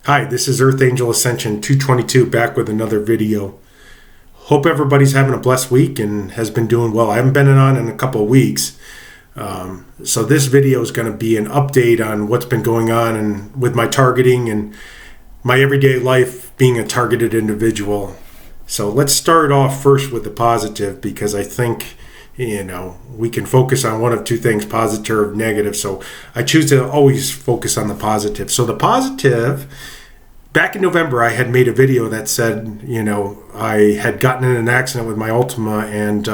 Hi, this is Earth Angel Ascension 222 back with another video. Hope everybody's having a blessed week and has been doing well. I haven't been on in a couple of weeks. So this video is going to be an update on what's been going on and with my targeting and my everyday life being a targeted individual. So let's start off first with the positive, because I think we can focus on one of two things, positive or negative. So I choose to always focus on the positive. So the positive, back in November, I had made a video that said, I had gotten in an accident with my Altima, and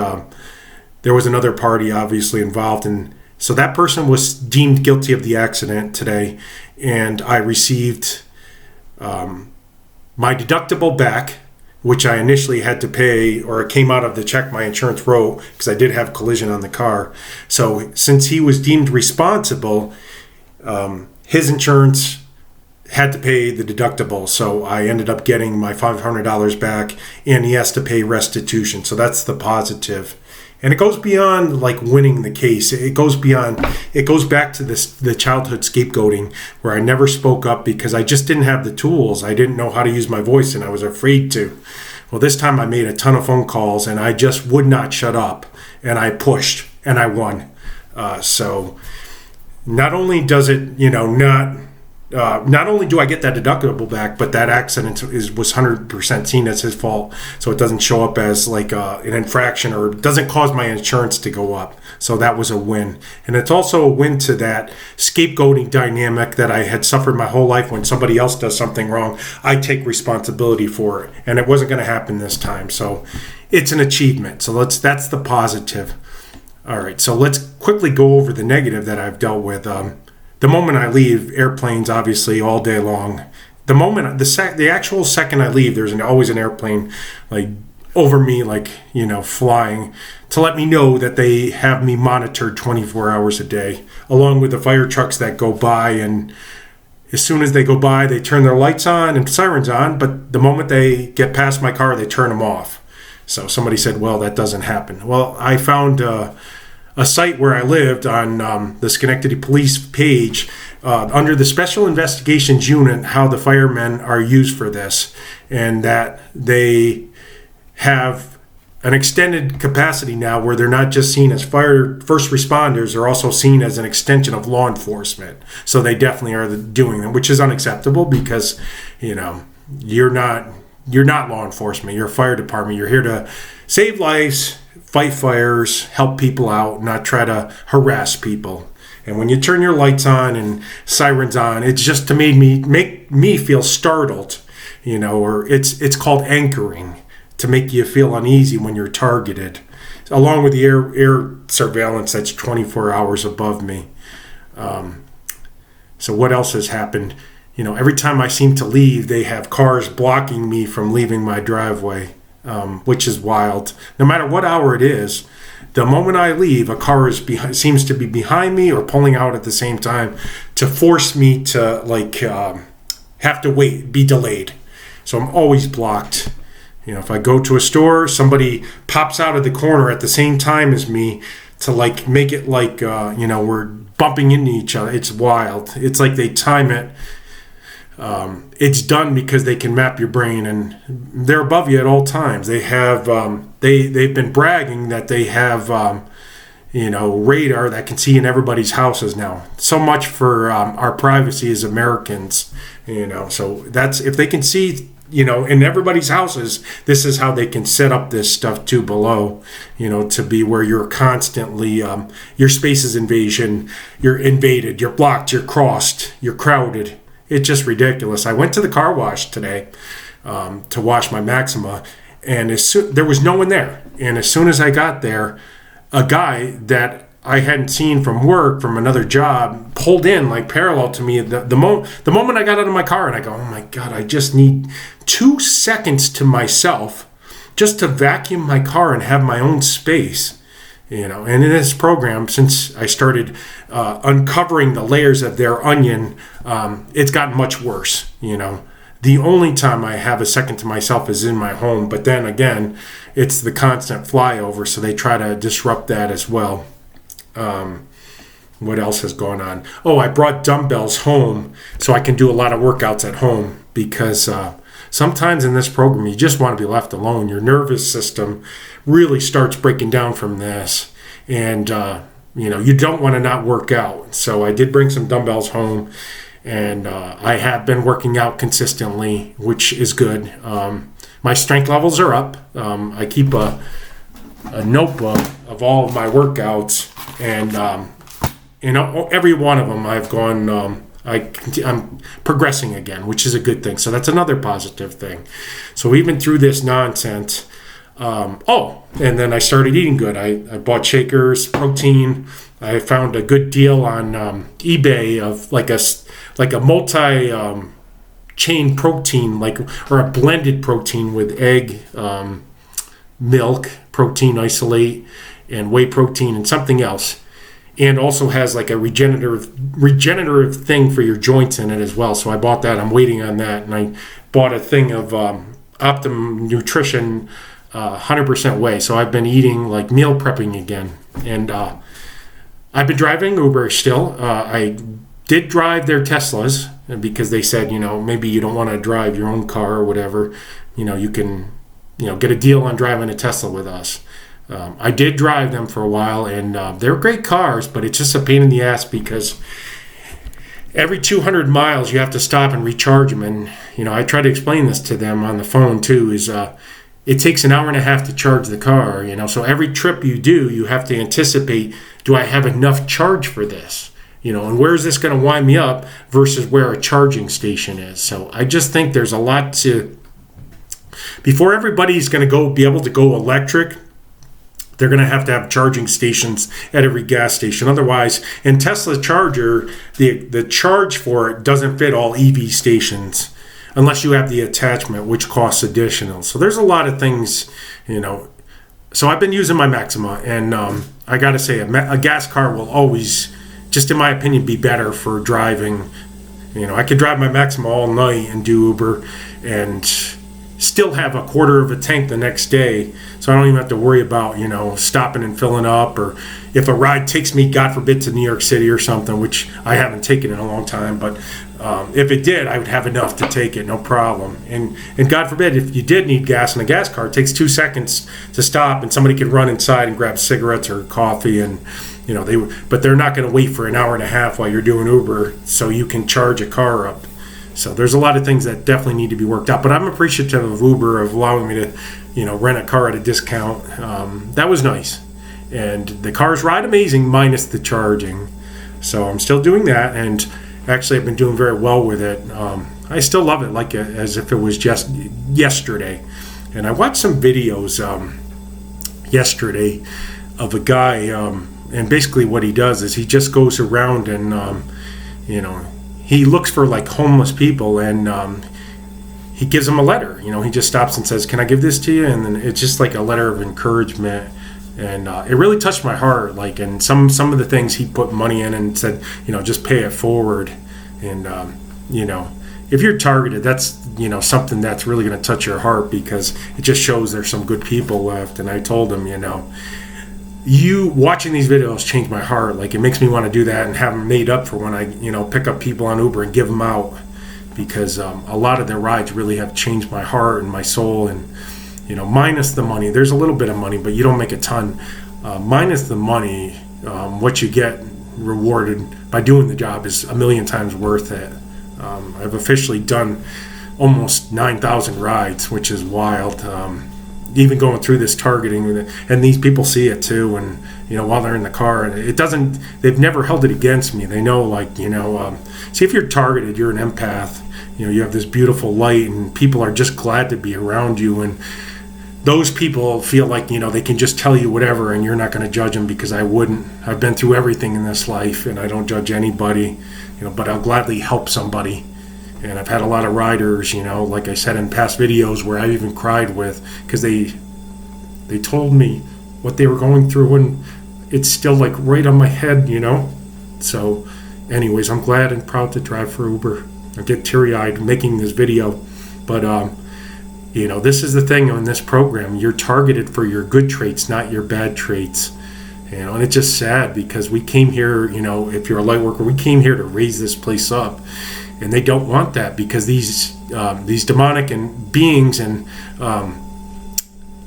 there was another party obviously involved. And so that person was deemed guilty of the accident today, and I received my deductible back, which I initially had to pay, or it came out of the check my insurance wrote, because I did have collision on the car. So since he was deemed responsible, his insurance had to pay the deductible. So I ended up getting my $500 back, and he has to pay restitution. So that's the positive. And it goes beyond like winning the case. It goes back to the childhood scapegoating, where I never spoke up because I just didn't have the tools. I didn't know how to use my voice, and I was afraid to. Well, this time I made a ton of phone calls, and I just would not shut up, and I pushed, and I won. So not only does it, not only do I get that deductible back, but that accident was 100% seen as his fault, so it doesn't show up as like an infraction, or doesn't cause my insurance to go up. So that was a win. And it's also a win to that scapegoating dynamic that I had suffered my whole life. When somebody else does something wrong, I take responsibility for it, and it wasn't going to happen this time. So it's an achievement. So that's the positive. All right, so let's quickly go over the negative that I've dealt with. The moment I leave, airplanes obviously all day long. The actual second I leave, there's always an airplane like over me, like flying, to let me know that they have me monitored 24 hours a day, along with the fire trucks that go by. And as soon as they go by, they turn their lights on and sirens on, but the moment they get past my car, they turn them off. So somebody said, well, that doesn't happen. Well, I found a site where I lived on the Schenectady Police page under the Special Investigations Unit, how the firemen are used for this, and that they have an extended capacity now where they're not just seen as first responders, they're also seen as an extension of law enforcement. So they definitely are doing them, which is unacceptable, because you're not law enforcement, you're a fire department. You're here to save lives, fight fires, help people out, not try to harass people. And when you turn your lights on and sirens on, it's just to make me feel startled, or it's called anchoring, to make you feel uneasy when you're targeted, along with the air surveillance that's 24 hours above me. So what else has happened? Every time I seem to leave, they have cars blocking me from leaving my driveway. Which is wild. No matter what hour it is, the moment I leave, a car seems to be behind me or pulling out at the same time to force me to have to wait, be delayed. So I'm always blocked. If I go to a store, somebody pops out of the corner at the same time as me to make it like we're bumping into each other. It's wild. It's like they time it. It's done because they can map your brain, and they're above you at all times. They have they've been bragging that they have radar that can see in everybody's houses now. So much for our privacy as Americans. So that's, if they can see in everybody's houses, this is how they can set up this stuff too below, to be where you're constantly your space is you're invaded, you're blocked, you're crossed, you're crowded. It's just ridiculous. I went to the car wash today to wash my Maxima, and there was no one there. And as soon as I got there, a guy that I hadn't seen from work, from another job, pulled in like parallel to me. The moment I got out of my car, and I go, oh my God, I just need 2 seconds to myself just to vacuum my car and have my own space. And in this program, since I started uncovering the layers of their onion, it's gotten much worse. The only time I have a second to myself is in my home, but then again, it's the constant flyover, so they try to disrupt that as well. What else has gone on? Oh, I brought dumbbells home so I can do a lot of workouts at home, because sometimes in this program you just want to be left alone. Your nervous system really starts breaking down from this, and you don't want to not work out. So I did bring some dumbbells home, and I have been working out consistently, which is good. My strength levels are up. I keep a notebook of all of my workouts, and every one of them I've gone. I'm progressing again, which is a good thing. So that's another positive thing. So even through this nonsense, and then I started eating good. I bought shakers, protein. I found a good deal on eBay of like a multi chain protein, or a blended protein with egg, milk, protein isolate, and whey protein, and something else. And also has like a regenerative thing for your joints in it as well. So I bought that. I'm waiting on that. And I bought a thing of Optimum Nutrition 100% whey. So I've been eating, like, meal prepping again. And I've been driving Uber still. I did drive their Teslas because they said, maybe you don't want to drive your own car or whatever. You can, get a deal on driving a Tesla with us. I did drive them for a while, and they're great cars, but it's just a pain in the ass because every 200 miles you have to stop and recharge them. And, I try to explain this to them on the phone too, is it takes an hour and a half to charge the car, so every trip you do, you have to anticipate, do I have enough charge for this? And where is this going to wind me up versus where a charging station is? So I just think there's a lot before everybody's going to be able to go electric, they're going to have charging stations at every gas station. Otherwise, in Tesla charger, the charge for it doesn't fit all EV stations unless you have the attachment, which costs additional. So there's a lot of things, So I've been using my Maxima, and I got to say, a gas car will always, just in my opinion, be better for driving. I could drive my Maxima all night and do Uber and still have a quarter of a tank the next day, so I don't even have to worry about stopping and filling up, or if a ride takes me, God forbid, to New York City or something, which I haven't taken in a long time, but if it did, I would have enough to take it, no problem. And God forbid, if you did need gas in a gas car, it takes 2 seconds to stop, and somebody could run inside and grab cigarettes or coffee, and but they're not going to wait for an hour and a half while you're doing Uber so you can charge a car up. So there's a lot of things that definitely need to be worked out. But I'm appreciative of Uber of allowing me to, rent a car at a discount. That was nice. And the cars ride amazing minus the charging. So I'm still doing that. And actually I've been doing very well with it. I still love it as if it was just yesterday. And I watched some videos yesterday of a guy. And basically what he does is he just goes around and, he looks for homeless people, and he gives them a letter. He just stops and says, "Can I give this to you?" And then it's just like a letter of encouragement, and it really touched my heart. And some of the things he put money in and said, just pay it forward. And if you're targeted, that's something that's really going to touch your heart, because it just shows there's some good people left. And I told him, you watching these videos changed my heart. It makes me want to do that and have them made up for when I, pick up people on Uber and give them out, because a lot of their rides really have changed my heart and my soul. And, minus the money, there's a little bit of money, but you don't make a ton. Minus the money, what you get rewarded by doing the job is a million times worth it. I've officially done almost 9,000 rides, which is wild. Even going through this targeting, and these people see it too, and while they're in the car, and they've never held it against me. They know, see, if you're targeted, you're an empath, you have this beautiful light, and people are just glad to be around you, and those people feel like they can just tell you whatever, and you're not going to judge them, because I wouldn't. I've been through everything in this life, and I don't judge anybody, but I'll gladly help somebody. And I've had a lot of riders, like I said in past videos, where I even cried with, because they told me what they were going through, and it's still right on my head, So anyways, I'm glad and proud to drive for Uber. I get teary-eyed making this video. But, this is the thing on this program. You're targeted for your good traits, not your bad traits. And it's just sad because we came here, if you're a light worker, we came here to raise this place up, and they don't want that because these demonic and beings and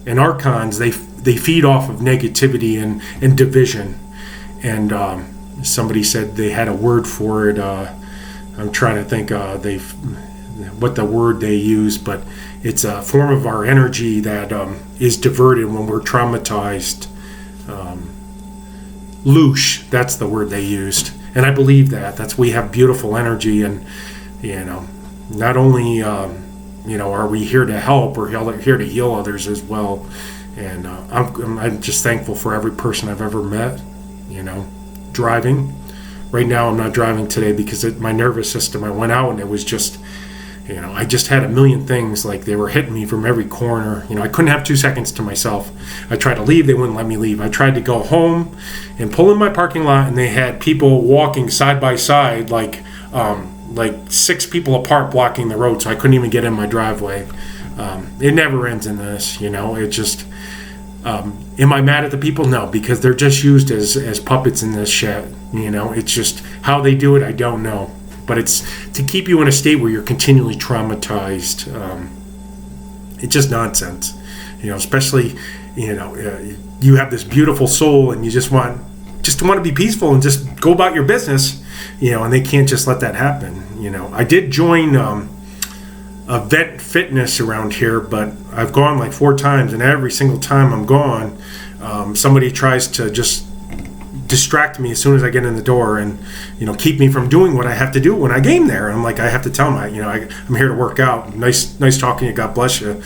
archons, they feed off of negativity and division. And somebody said they had a word for it. I'm trying to think what the word they use, but it's a form of our energy that is diverted when we're traumatized. Loosh, that's the word they used, and I believe that. We have beautiful energy, and not only are we here to help, we're here to heal others as well. And I'm just thankful for every person I've ever met. Driving. Right now I'm not driving today because my nervous system, I went out and it was just, I just had a million things, like they were hitting me from every corner. I couldn't have 2 seconds to myself. I tried to leave, they wouldn't let me leave. I tried to go home and pull in my parking lot, and they had people walking side by side, like 6 people apart, blocking the road, so I couldn't even get in my driveway. It never ends in this, it just... am I mad at the people? No, because they're just used as puppets in this shit. It's just how they do it, I don't know. But it's to keep you in a state where you're continually traumatized. It's just nonsense. Especially, you have this beautiful soul and you just want to be peaceful and just go about your business, and they can't just let that happen. I did join a vet fitness around here, but I've gone like 4 times, and every single time I'm gone, somebody tries to just distract me as soon as I get in the door, and keep me from doing what I have to do when I game there. I'm like, I have to tell them, I'm here to work out. Nice talking to you. God bless you.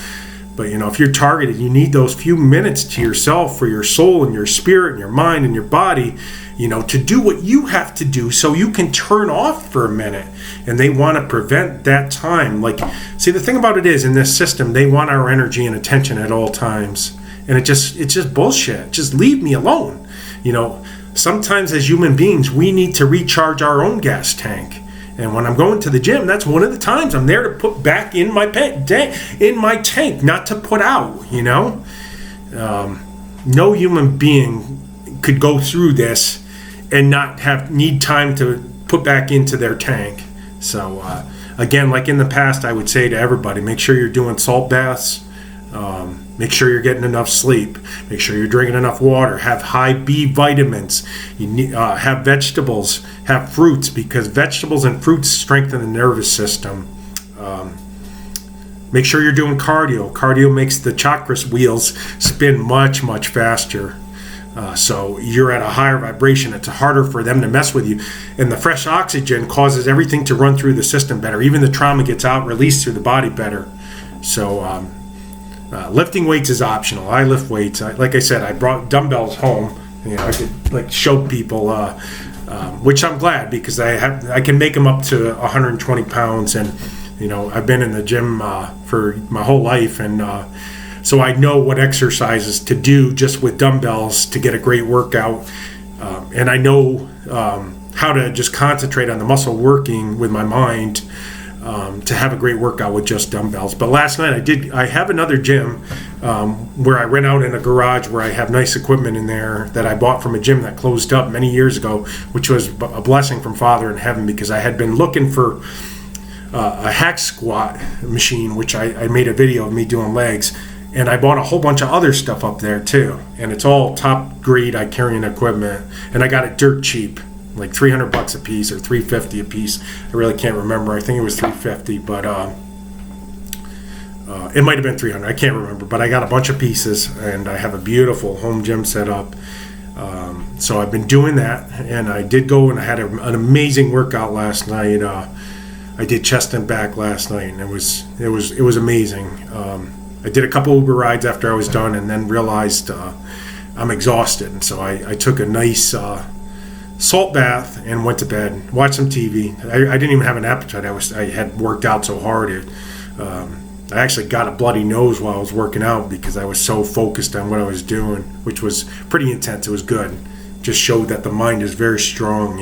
But if you're targeted, you need those few minutes to yourself for your soul and your spirit and your mind and your body, to do what you have to do so you can turn off for a minute. And they want to prevent that time. See, the thing about it is, in this system, they want our energy and attention at all times. And it's just bullshit. Just leave me alone. Sometimes as human beings, we need to recharge our own gas tank. And when I'm going to the gym, that's one of the times I'm there to put back in my tank, not to put out. No human being could go through this and not need time to put back into their tank. So again, like in the past, I would say to everybody, make sure you're doing salt baths. Make sure you're getting enough sleep. Make sure you're drinking enough water. Have high B vitamins. You need, have vegetables. Have fruits, because vegetables and fruits strengthen the nervous system. Make sure you're doing cardio. Cardio makes the chakras wheels spin much, much faster. So you're at a higher vibration. It's harder for them to mess with you. And the fresh oxygen causes everything to run through the system better. Even the trauma gets out, released through the body better. So lifting weights is optional. I lift weights. Like I said, I brought dumbbells home. I could show people, which I'm glad, because I can make them up to 120 pounds. And I've been in the gym for my whole life, and so I know what exercises to do just with dumbbells to get a great workout. And I know how to just concentrate on the muscle working with my mind to have a great workout with just dumbbells. But last night I have another gym where I rent out in a garage where I have nice equipment in there that I bought from a gym that closed up many years ago, which was a blessing from Father in Heaven, because I had been looking for a hack squat machine, which I made a video of me doing legs, and I bought a whole bunch of other stuff up there too, and it's all top grade Icarian equipment, and I got it dirt cheap, like $300 a piece or $350 a piece. I really can't remember. I think it was $350, but it might have been $300. I can't remember, but I got a bunch of pieces, and I have a beautiful home gym set up. So I've been doing that, and I did go and I had an amazing workout last night. I did chest and back last night, and it was amazing. I did a couple Uber rides after I was done, and then realized I'm exhausted, and so I took a nice salt bath and went to bed, watched some TV. I didn't even have an appetite. I had worked out so hard. I actually got a bloody nose while I was working out because I was so focused on what I was doing, which was pretty intense. It was good. Just showed that the mind is very strong,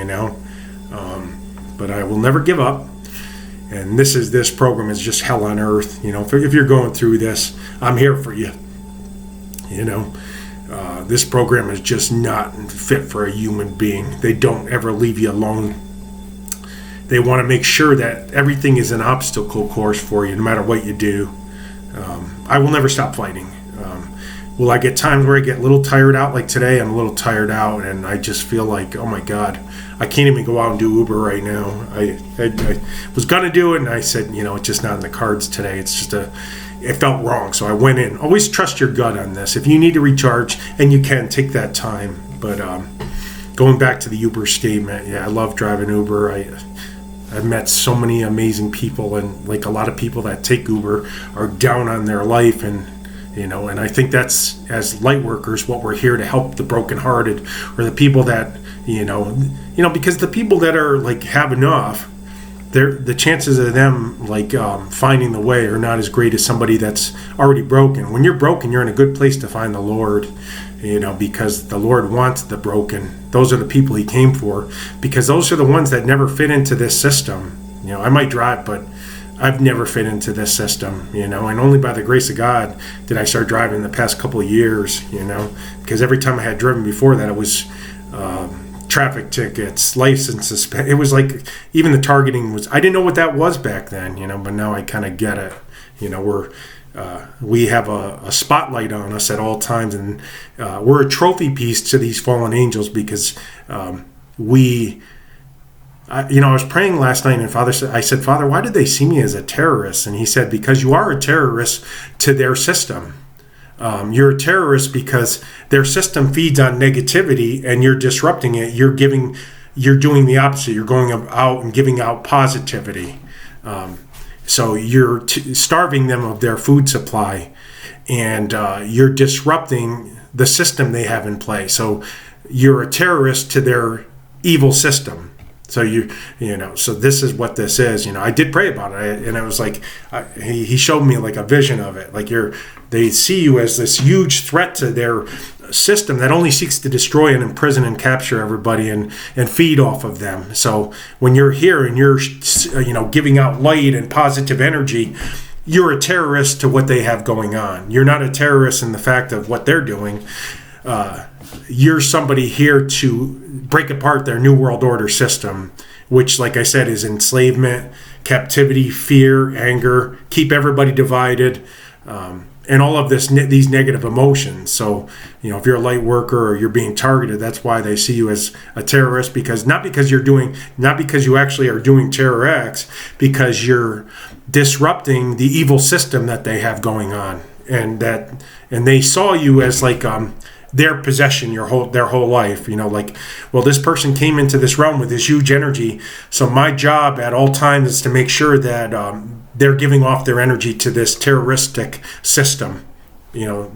but I will never give up. And this program is just hell on earth. If you're going through this, I'm here for you. this program is just not fit for a human being. They don't ever leave you alone. They want to make sure that everything is an obstacle course for you, no matter what you do. I will never stop fighting. Will I get times where I get a little tired out? Like today, I'm a little tired out, and I just feel like, oh my God, I can't even go out and do Uber right now. I was going to do it, and I said, it's just not in the cards today. It's just it felt wrong, so I went in. Always trust your gut on this. If you need to recharge, and you can, take that time. But going back to the Uber statement, yeah, I love driving Uber. I've met so many amazing people, and like a lot of people that take Uber are down on their life, and I think that's, as light workers, what we're here to help the brokenhearted, or the people that because the people that are like have enough, the chances of them like finding the way are not as great as somebody that's already broken. When you're broken, you're in a good place to find the Lord, because the Lord wants the broken. Those are the people he came for, because those are the ones that never fit into this system. I might drive, but I've never fit into this system, and only by the grace of God did I start driving the past couple of years, because every time I had driven before that, it was traffic tickets, license suspended. It was like, even the targeting was, I didn't know what that was back then, but now I kind of get it. We have a spotlight on us at all times, and we're a trophy piece to these fallen angels, because I was praying last night, and I said, Father, why did they see me as a terrorist? And he said, because you are a terrorist to their system. You're a terrorist because their system feeds on negativity, and you're disrupting it. You're doing the opposite. You're going out and giving out positivity. So you're starving them of their food supply, and you're disrupting the system they have in place. So you're a terrorist to their evil system. So so this is what this is. I did pray about it, and it was like he showed me like a vision of it. Like they see you as this huge threat to their system that only seeks to destroy and imprison and capture everybody and feed off of them. So when you're here and you're giving out light and positive energy, you're a terrorist to what they have going on. You're not a terrorist in the fact of what they're doing. You're somebody here to break apart their New World Order system, which, like I said, is enslavement, captivity, fear, anger, keep everybody divided, and all of these negative emotions. So, if you're a light worker or you're being targeted, that's why they see you as a terrorist, not because you actually are doing terror acts, because you're disrupting the evil system that they have going on, and they saw you as like their possession their whole life. This person came into this realm with this huge energy, so my job at all times is to make sure that they're giving off their energy to this terroristic system. It's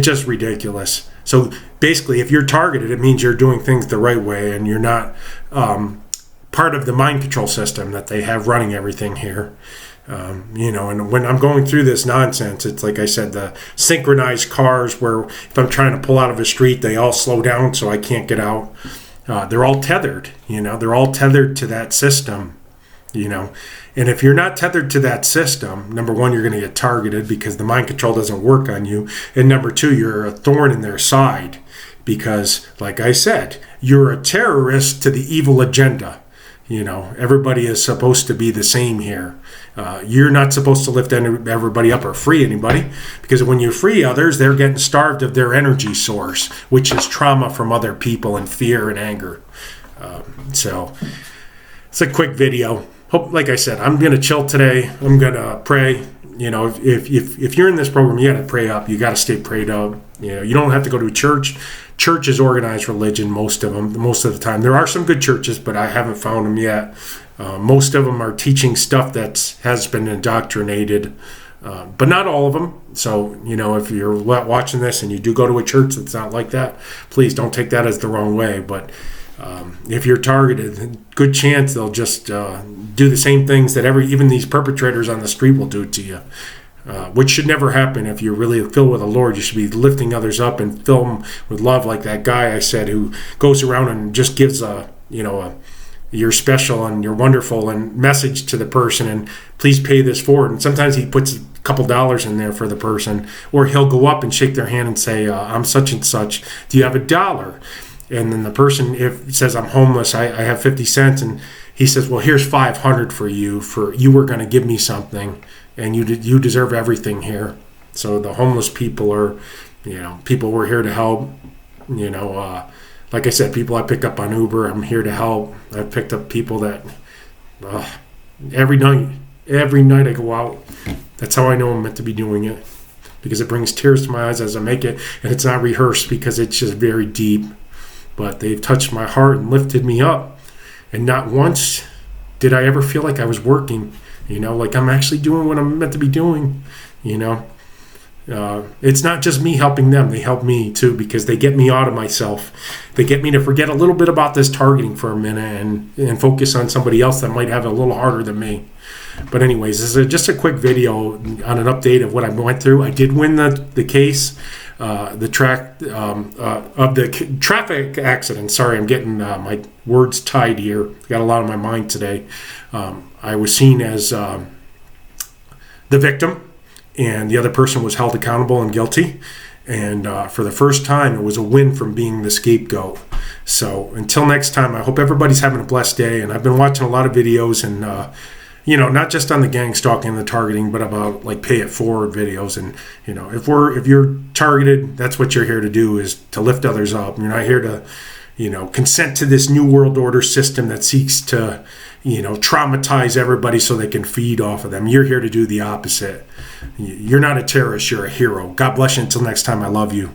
just ridiculous. So basically, if you're targeted, it means you're doing things the right way, and you're not part of the mind control system that they have running everything here. And when I'm going through this nonsense, it's like I said, the synchronized cars where if I'm trying to pull out of a street, they all slow down so I can't get out. They're all tethered, they're all tethered to that system, and if you're not tethered to that system, number one, you're going to get targeted because the mind control doesn't work on you. And number two, you're a thorn in their side because, like I said, you're a terrorist to the evil agenda. Everybody is supposed to be the same here. You're not supposed to lift everybody up or free anybody, because when you free others, they're getting starved of their energy source, which is trauma from other people and fear and anger. So it's a quick video. Like I said, I'm going to chill today. I'm going to pray. If you're in this program, you got to pray up. You got to stay prayed up. You don't have to go to a church. Church is organized religion, most of the time. There are some good churches, but I haven't found them yet. Most of them are teaching stuff that has been indoctrinated, but not all of them. So, if you're watching this and you do go to a church that's not like that, please don't take that as the wrong way. But if you're targeted, good chance they'll just do the same things that even these perpetrators on the street will do to you. Which should never happen. If you're really filled with the Lord, you should be lifting others up and fill them with love, like that guy I said who goes around and just gives you're special and you're wonderful and message to the person, and please pay this forward. And sometimes he puts a couple dollars in there for the person. Or he'll go up and shake their hand and say, I'm such and such, do you have $1? And then the person if says, I'm homeless, I have 50 cents, and he says, well, here's 500 for you were going to give me something, and you deserve everything here. So the homeless people are, people we're here to help. Like I said, people I pick up on Uber, I'm here to help. I've picked up people that every night I go out. That's how I know I'm meant to be doing it, because it brings tears to my eyes as I make it, and it's not rehearsed because it's just very deep. But they've touched my heart and lifted me up, and not once did I ever feel like I was working, like I'm actually doing what I'm meant to be doing. It's not just me helping them, they help me too, because they get me out of myself. They get me to forget a little bit about this targeting for a minute and focus on somebody else that might have it a little harder than me. But anyways, this is just a quick video on an update of what I went through. I did win the case, of the traffic accident. Sorry, I'm getting my words tied here. Got a lot on my mind today. I was seen as the victim, and the other person was held accountable and guilty. And for the first time, it was a win from being the scapegoat. So until next time, I hope everybody's having a blessed day. And I've been watching a lot of videos, and not just on the gang stalking and the targeting, but about like pay it forward videos. And if you're targeted, that's what you're here to do, is to lift others up. You're not here to consent to this new world order system that seeks to traumatize everybody so they can feed off of them. You're here to do the opposite. You're not a terrorist, you're a hero. God bless you. Until next time, I love you.